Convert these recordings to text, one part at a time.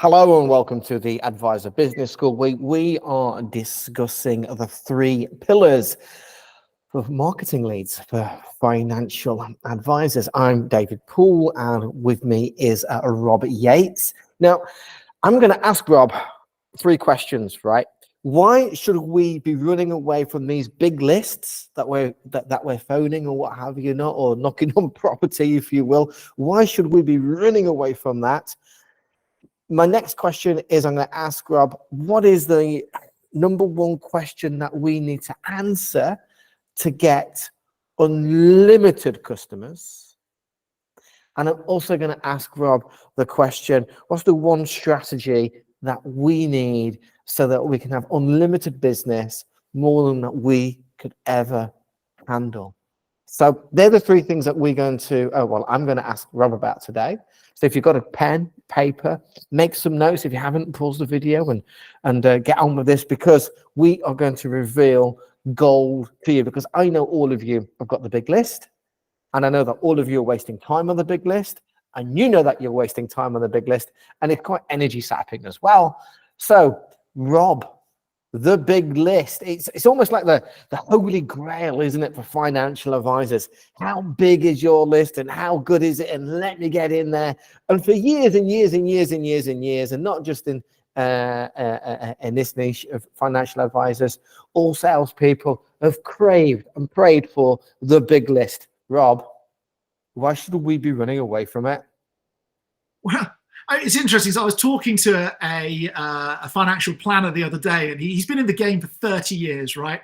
Hello and welcome to the Advisor Business School. We are discussing the 3 pillars for marketing leads for financial advisors. I'm David Poole and with me is Rob Yates. Now, I'm going to ask Rob 3 questions, right? Why should we be running away from these big lists that we're phoning or what have you not, or knocking on property, if you will? Why should we be running away from that? My next question is I'm going to ask Rob, what is the number 1 question that we need to answer to get unlimited customers? And I'm also going to ask Rob the question, what's the 1 strategy that we need so that we can have unlimited business, more than that we could ever handle? So they're the 3 things that we're going to, I'm going to ask Rob about today. So if you've got a pen, paper, make some notes. If you haven't, pause the video and get on with this, because we are going to reveal gold to you, because I know all of you have got the big list, and I know that all of you are wasting time on the big list, and you know that you're wasting time on the big list, and it's quite energy sapping as well. So Rob, the big list, it's almost like the holy grail, isn't it, for financial advisors? How big is your list and how good is it? And let me get in there. And for years and years and years and years and years, and not just in this niche of financial advisors, all salespeople have craved and prayed for the big list. Rob, why should we be running away from it? Well, it's interesting. So I was talking to a financial planner the other day, and he's been in the game for 30 years, right?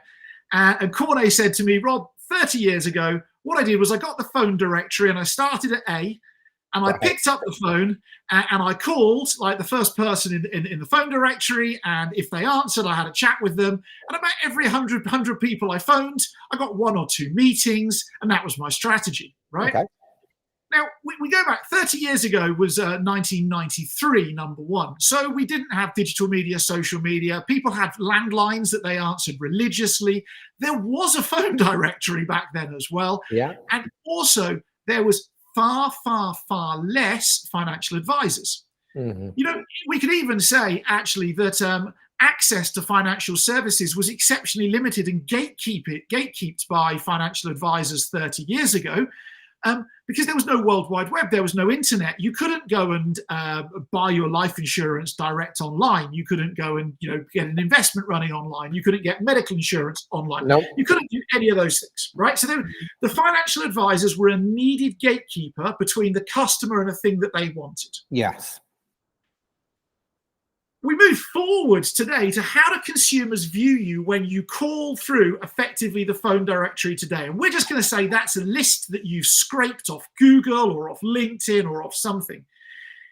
And Cornet said to me, Rob, 30 years ago, what I did was I got the phone directory and I started at A, and I picked up the phone and I called like the first person in the phone directory, and if they answered, I had a chat with them. And about every 100 people I phoned, I got 1 or 2 meetings, and that was my strategy, right? Okay. Now, we go back 30 years ago was 1993, number 1. So we didn't have digital media, social media. People had landlines that they answered religiously. There was a phone directory back then as well. Yeah. And also there was far, far, far less financial advisors. Mm-hmm. You know, we could even say actually that access to financial services was exceptionally limited and gatekept by financial advisors 30 years ago. Because there was no World Wide Web, there was no internet. You couldn't go and buy your life insurance direct online. You couldn't go and get an investment running online. You couldn't get medical insurance online. Nope. You couldn't do any of those things, right? So the financial advisors were a needed gatekeeper between the customer and the thing that they wanted. Yes. We move forward today to how do consumers view you when you call through effectively the phone directory today. And we're just going to say that's a list that you've scraped off Google or off LinkedIn or off something.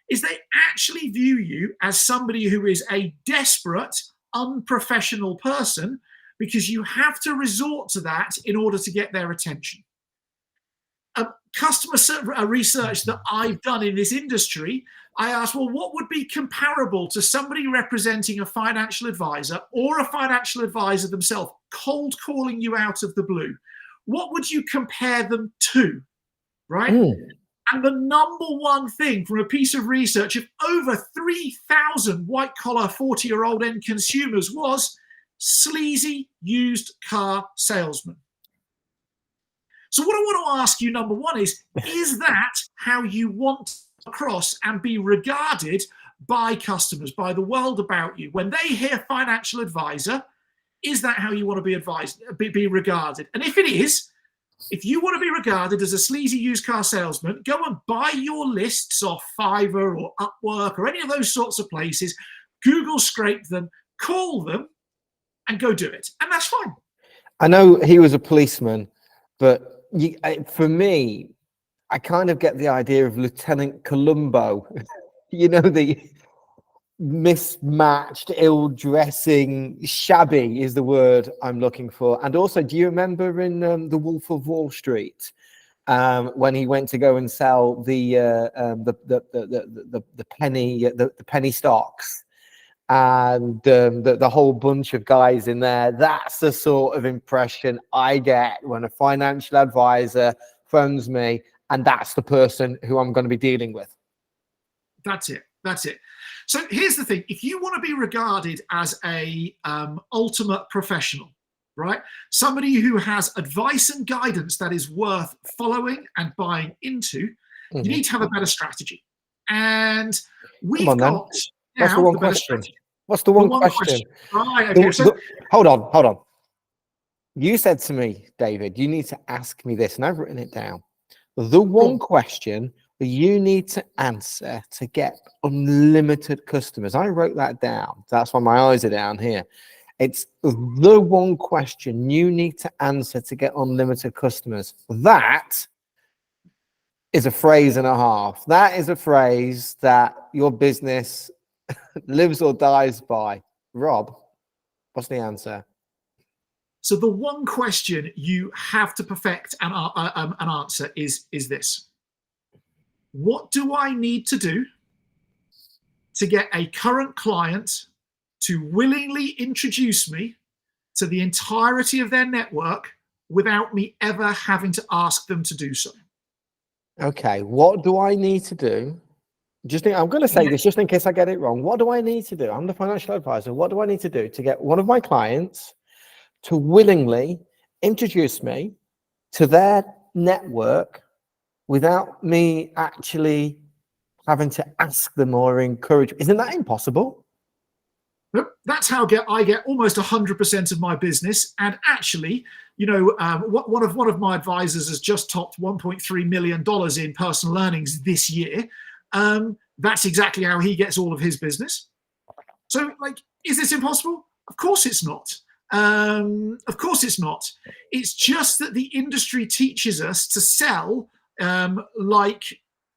Is they actually view you as somebody who is a desperate, unprofessional person, because you have to resort to that in order to get their attention. Customer research that I've done in this industry, I asked, well, what would be comparable to somebody representing a financial advisor or a financial advisor themselves cold calling you out of the blue? What would you compare them to, right? And the number 1 thing from a piece of research of over 3,000 white-collar 40-year-old end consumers was sleazy used car salesman. So what I want to ask you, number 1, is that how you want to across and be regarded by customers, by the world about you? When they hear financial advisor, is that how you want to be regarded? And if it is, if you want to be regarded as a sleazy used car salesman, go and buy your lists off Fiverr or Upwork or any of those sorts of places, Google scrape them, call them, and go do it. And that's fine. I know he was a policeman, but for me, I kind of get the idea of Lieutenant Columbo, the mismatched, ill-dressing, shabby is the word I'm looking for. And also, do you remember in The Wolf of Wall Street, when he went to go and sell the penny stocks, and the whole bunch of guys in there? That's the sort of impression I get when a financial advisor phones me, and that's the person who I'm going to be dealing with. That's it. That's it. So here's the thing: if you want to be regarded as a ultimate professional, right? Somebody who has advice and guidance that is worth following and buying into, you need to have a better strategy. And we've got What's the one question? What's the one question? Right. Okay. Hold on. You said to me, David, you need to ask me this, and I've written it down. The one question you need to answer to get unlimited customers. I wrote that down. That's why my eyes are down here. It's the one question you need to answer to get unlimited customers. That is a phrase and a half. That is a phrase that your business lives or dies by. Rob, what's the answer? So the one question you have to perfect an answer is this. What do I need to do to get a current client to willingly introduce me to the entirety of their network without me ever having to ask them to do so? Okay, what do I need to do? I'm going to say this just in case I get it wrong. What do I need to do? I'm the financial advisor. What do I need to do to get one of my clients to willingly introduce me to their network without me actually having to ask them or encourage? Isn't that impossible? That's how I get almost 100% of my business. And actually, one of my advisors has just topped $1.3 million in personal earnings this year. That's exactly how he gets all of his business. So, is this impossible? Of course it's not. Of course it's not. It's just that the industry teaches us to sell like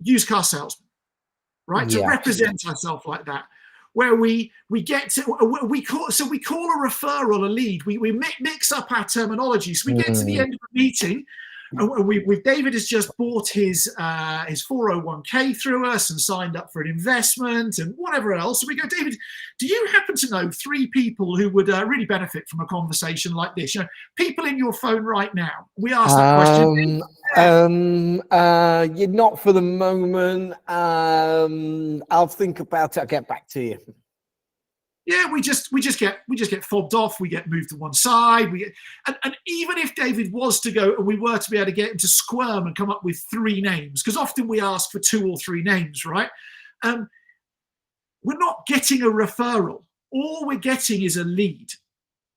used car salesmen, right? To represent ourselves like that, where we call a referral a lead. We mix up our terminology. So we get to the end of the meeting, and David has just bought his 401k through us and signed up for an investment and whatever else. So we go, David, do you happen to know 3 people who would really benefit from a conversation like this? People in your phone right now. We ask that question. You're not for the moment. I'll think about it. I'll get back to you. Yeah, we just get fobbed off. We get moved to one side. And even if David was to go and we were to be able to get him to squirm and come up with 3 names, because often we ask for 2 or 3 names, right? We're not getting a referral. All we're getting is a lead,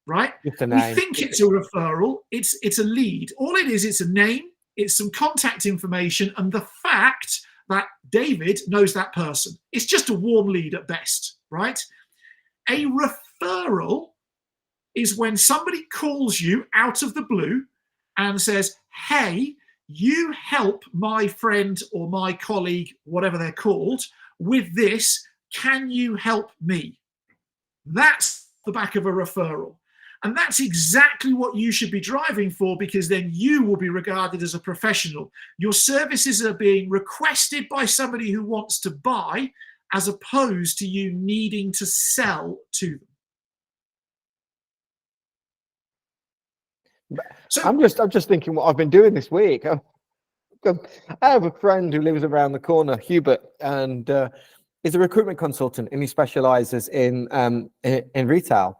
right? We think it's a referral. It's a lead. All it is, it's a name. It's some contact information and the fact that David knows that person. It's just a warm lead at best, right? A referral is when somebody calls you out of the blue and says, hey, you help my friend or my colleague, whatever they're called, with this. Can you help me? That's the back of a referral. And that's exactly what you should be driving for, because then you will be regarded as a professional. Your services are being requested by somebody who wants to buy, as opposed to you needing to sell to them. So I'm just thinking what I've been doing this week. I have a friend who lives around the corner, Hubert, and is a recruitment consultant, and he specializes in retail.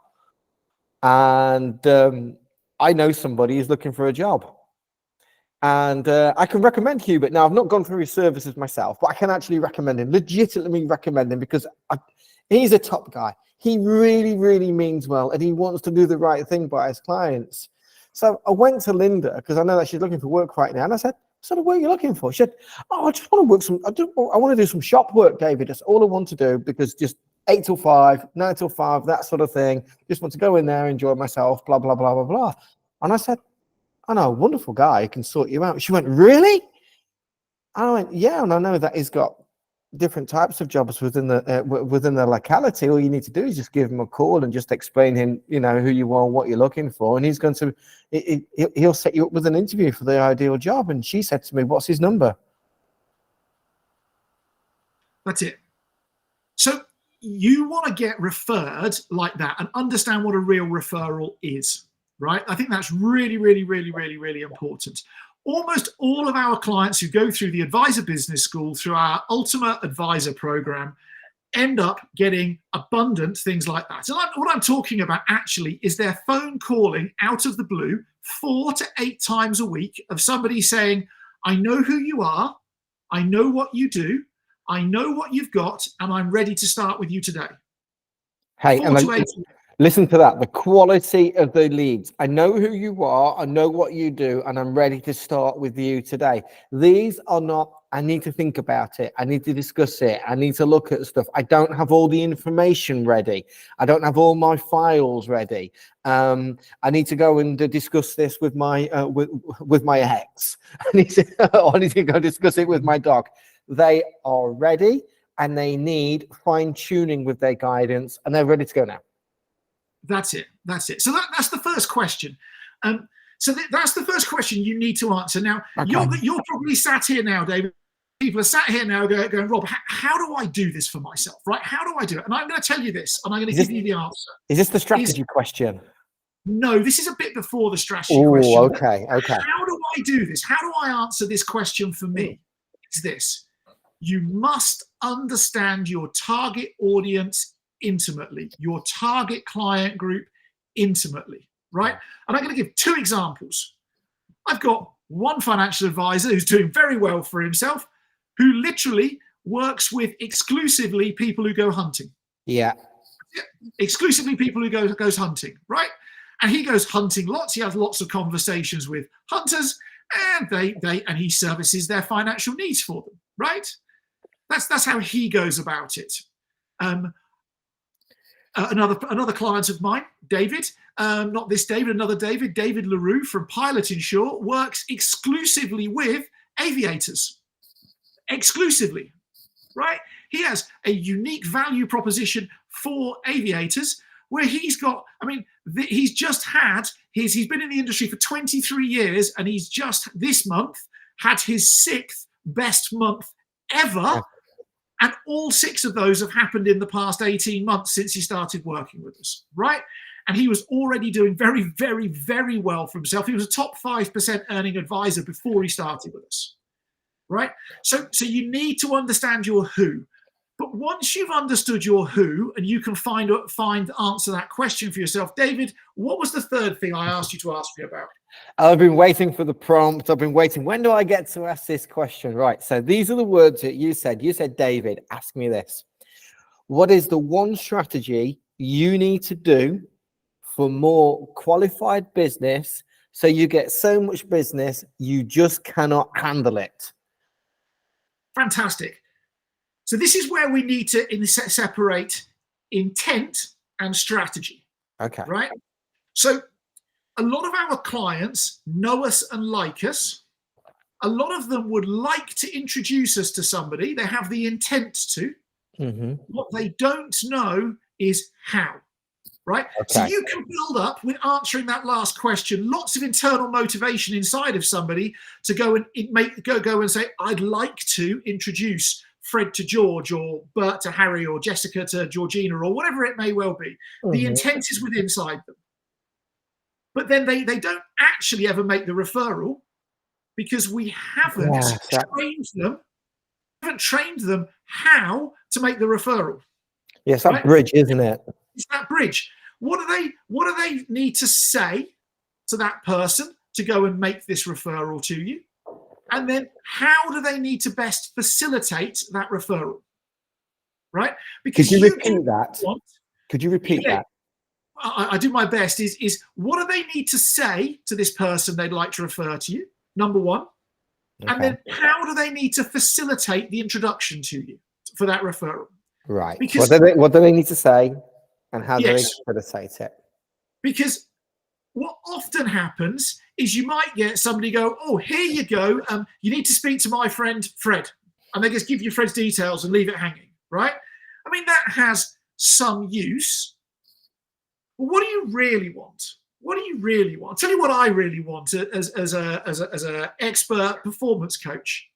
And I know somebody who's looking for a job. And I can recommend Hubert. Now, I've not gone through his services myself, but I can actually recommend him, legitimately recommend him, because he's a top guy. He really, really means well, and he wants to do the right thing by his clients. So I went to Linda, because I know that she's looking for work right now. And I said, what sort of work are you looking for? She said, I just want to work I want to do some shop work, David. That's all I want to do, because just 8 till 5, 9 till 5, that sort of thing. Just want to go in there, enjoy myself, blah, blah, blah, blah, blah. And I said, I know a wonderful guy who can sort you out. She went, really? I went, yeah. And I know that he's got different types of jobs within the locality. All you need to do is just give him a call and just explain him, who you are, what you're looking for. And he's going to, he'll set you up with an interview for the ideal job. And she said to me, what's his number? That's it. So you want to get referred like that and understand what a real referral is, right? I think that's really, really, really, really, really important. Almost all of our clients who go through the Advisor Business School, through our Ultimate Advisor program, end up getting abundant things like that. And what I'm talking about actually is their phone calling out of the blue 4 to 8 times a week of somebody saying, I know who you are, I know what you do, I know what you've got, and I'm ready to start with you today. Hey, 4 and to 8. listen to that, the quality of the leads. I know who you are, I know what you do, and I'm ready to start with you today. These are not, I need to think about it, I need to discuss it, I need to look at stuff. I don't have all the information ready. I don't have all my files ready. I need to go and discuss this with my with my ex. I need to go discuss it with my dog. They are ready, and they need fine-tuning with their guidance, and they're ready to go now. That's it. So that's the first question. That's the first question you need to answer. Now, okay. You're probably sat here now, David. People are sat here now going, Rob, how do I do this for myself, right? How do I do it? And I'm going to tell you this, and I'm going to give you the answer. Is this the strategy question? No, this is a bit before the strategy question. Okay. How do I do this? How do I answer this question for me? It's this. You must understand your target audience intimately, your target client group intimately, right? And I'm going to give 2 examples. I've got one financial advisor who's doing very well for himself, who literally works with exclusively people who go hunting. Yeah. Exclusively people who goes hunting, right? And he goes hunting lots. He has lots of conversations with hunters, and he services their financial needs for them, right? That's how he goes about it. Another client of mine, David, not this David, another David LaRue from Pilot Insure, works exclusively with aviators. Exclusively, right? He has a unique value proposition for aviators where he's got, he's just had he's been in the industry for 23 years, and he's just this month had his 6th best month ever. Yeah. And all 6 of those have happened in the past 18 months since he started working with us, right? And he was already doing very, very, very well for himself. He was a top 5% earning advisor before he started with us, right? So you need to understand your who. But once you've understood your who, and you can answer that question for yourself, David, what was the 3rd thing I asked you to ask me about? I've been waiting for the prompt. I've been waiting. When do I get to ask this question? Right. So these are the words that you said. You said, David, ask me this. What is the one strategy you need to do for more qualified business so you get so much business you just cannot handle it? Fantastic. So this is where we need to separate intent and strategy. Okay. Right? So a lot of our clients know us and like us. A lot of them would like to introduce us to somebody. They have the intent to. Mm-hmm. What they don't know is how. Right? Okay. So you can build up, with answering that last question, lots of internal motivation inside of somebody to go and say, I'd like to introduce Fred to George, or Bert to Harry, or Jessica to Georgina, or whatever it may well be. Mm-hmm. The intent is within inside them. But then they don't actually ever make the referral because we haven't trained them how to make the referral. Yes, that bridge, isn't it? It's that bridge. What do they need to say to that person to go and make this referral to you? And then how do they need to best facilitate that referral? Right? Because Could you repeat that? Could you repeat that? I do my best. Is what do they need to say to this person they'd like to refer to you? Number one. Okay. And then how do they need to facilitate the introduction to you for that referral? Right. Because what do they need to say, and how do they facilitate it? Because what often happens is you might get somebody go, oh, here you go. You need to speak to my friend Fred. And they just give you Fred's details and leave it hanging, right? I mean, that has some use. But what do you really want? What do you really want? I'll tell you what I really want as an expert performance coach.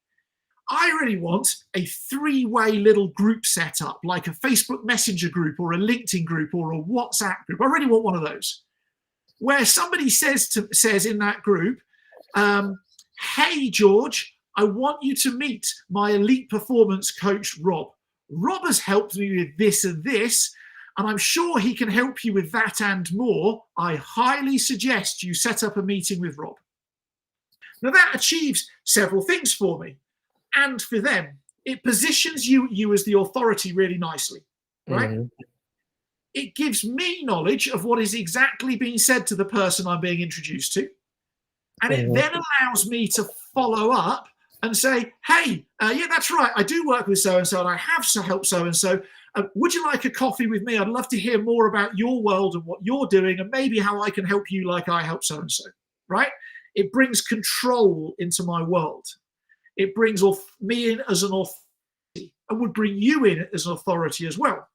I really want a 3-way little group set up, like a Facebook Messenger group or a LinkedIn group or a WhatsApp group. I really want one of those, where somebody says in that group, hey, George, I want you to meet my elite performance coach, Rob. Rob has helped me with this and this, and I'm sure he can help you with that and more. I highly suggest you set up a meeting with Rob. Now that achieves several things for me and for them. It positions you as the authority really nicely, right? Mm-hmm. It gives me knowledge of what is exactly being said to the person I'm being introduced to. And it then allows me to follow up and say, hey, yeah, that's right. I do work with so-and-so and I have helped so-and-so. Would you like a coffee with me? I'd love to hear more about your world and what you're doing and maybe how I can help you like I help so-and-so, right? It brings control into my world. It brings me in as an authority and would bring you in as an authority as well.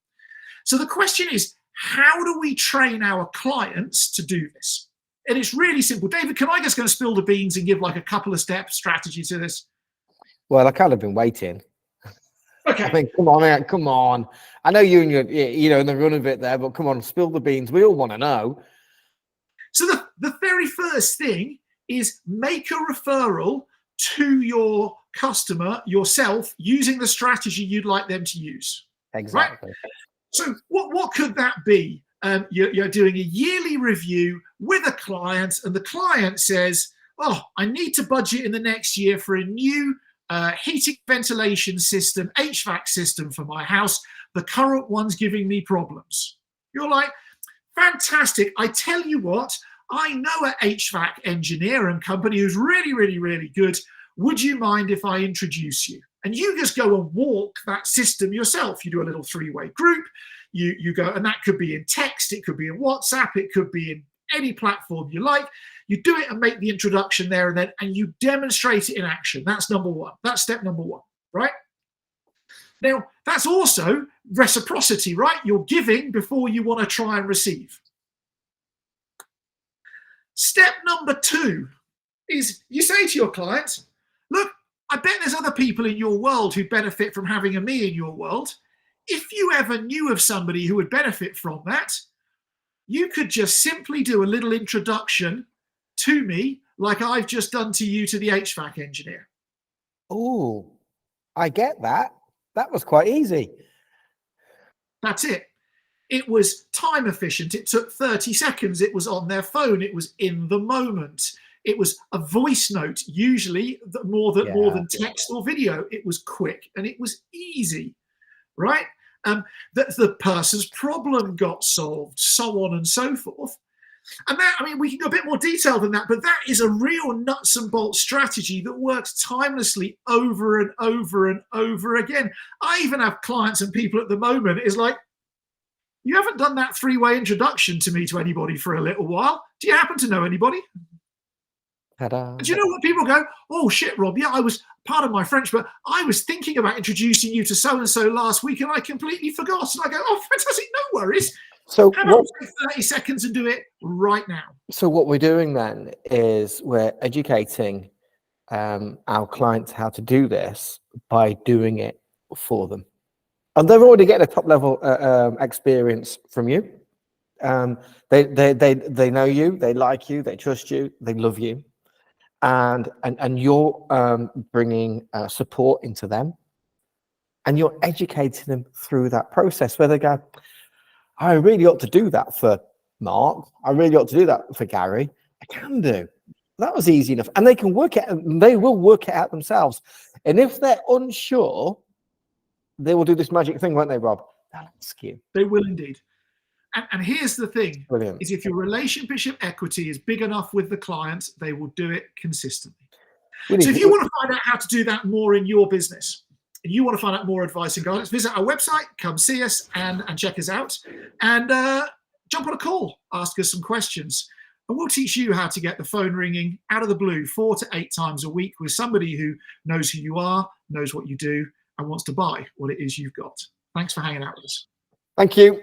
So the question is, how do we train our clients to do this? And it's really simple. David, can I just go and spill the beans and give like a couple of step strategy to this? Well, I kind of been waiting. Okay. I mean, come on, man, come on. I know you and you're in the run of it there, but come on, spill the beans. We all want to know. So the very first thing is make a referral to your customer yourself using the strategy you'd like them to use. Exactly. Right? So what could that be? You're doing a yearly review with a client and the client says, oh, I need to budget in the next year for a new heating ventilation system, HVAC system for my house. The current one's giving me problems. You're like, fantastic. I tell you what, I know an HVAC engineer and company who's really, really, really good. Would you mind if I introduce you? And you just go and walk that system yourself. You do a little three-way group. You go, and that could be in text, it could be in WhatsApp, it could be in any platform you like. You do it and make the introduction there and then, and you demonstrate it in action. That's number one. That's step number one, right? Now, that's also reciprocity, right? You're giving before you want to try and receive. Step number two is you say to your clients, look, I bet there's other people in your world who benefit from having a me in your world. If you ever knew of somebody who would benefit from that, you could just simply do a little introduction to me like I've just done to you to the HVAC engineer. Oh, I get that. That was quite easy. That's it. It was time efficient. It took 30 seconds. It was on their phone. It was in the moment. It was a voice note, usually more than text or video. It was quick and it was easy, right? That the person's problem got solved, so on and so forth. And that, I mean, we can go a bit more detailed than that, but that is a real nuts and bolts strategy that works timelessly over and over and over again. I even have clients and people at the moment is like, you haven't done that three-way introduction to me to anybody for a little while. Do you happen to know anybody? Ta-da. And do you know what people go? Oh shit, Rob, yeah, I was, pardon my French, but I was thinking about introducing you to so-and-so last week and I completely forgot. And I go, oh, fantastic, no worries. So how about 30 seconds and do it right now? So what we're doing then is we're educating our clients how to do this by doing it for them. And they're already getting a top level experience from you. They know you, they like you, they trust you, they love you. And you're bringing support into them, and you're educating them through that process where they go, I really ought to do that for Mark. I really ought to do that for Gary. I can do. That was easy enough. And they can work it, they will work it out themselves. And if they're unsure, they will do this magic thing, won't they, Rob? They'll ask you. They will indeed. And here's the thing, Brilliant. Is if your relationship equity is big enough with the client, they will do it consistently. So if you want to find out how to do that more in your business, and you want to find out more advice and guidance, visit our website, come see us and check us out, and jump on a call, ask us some questions. And we'll teach you how to get the phone ringing out of the blue 4 to 8 times a week with somebody who knows who you are, knows what you do, and wants to buy what it is you've got. Thanks for hanging out with us. Thank you.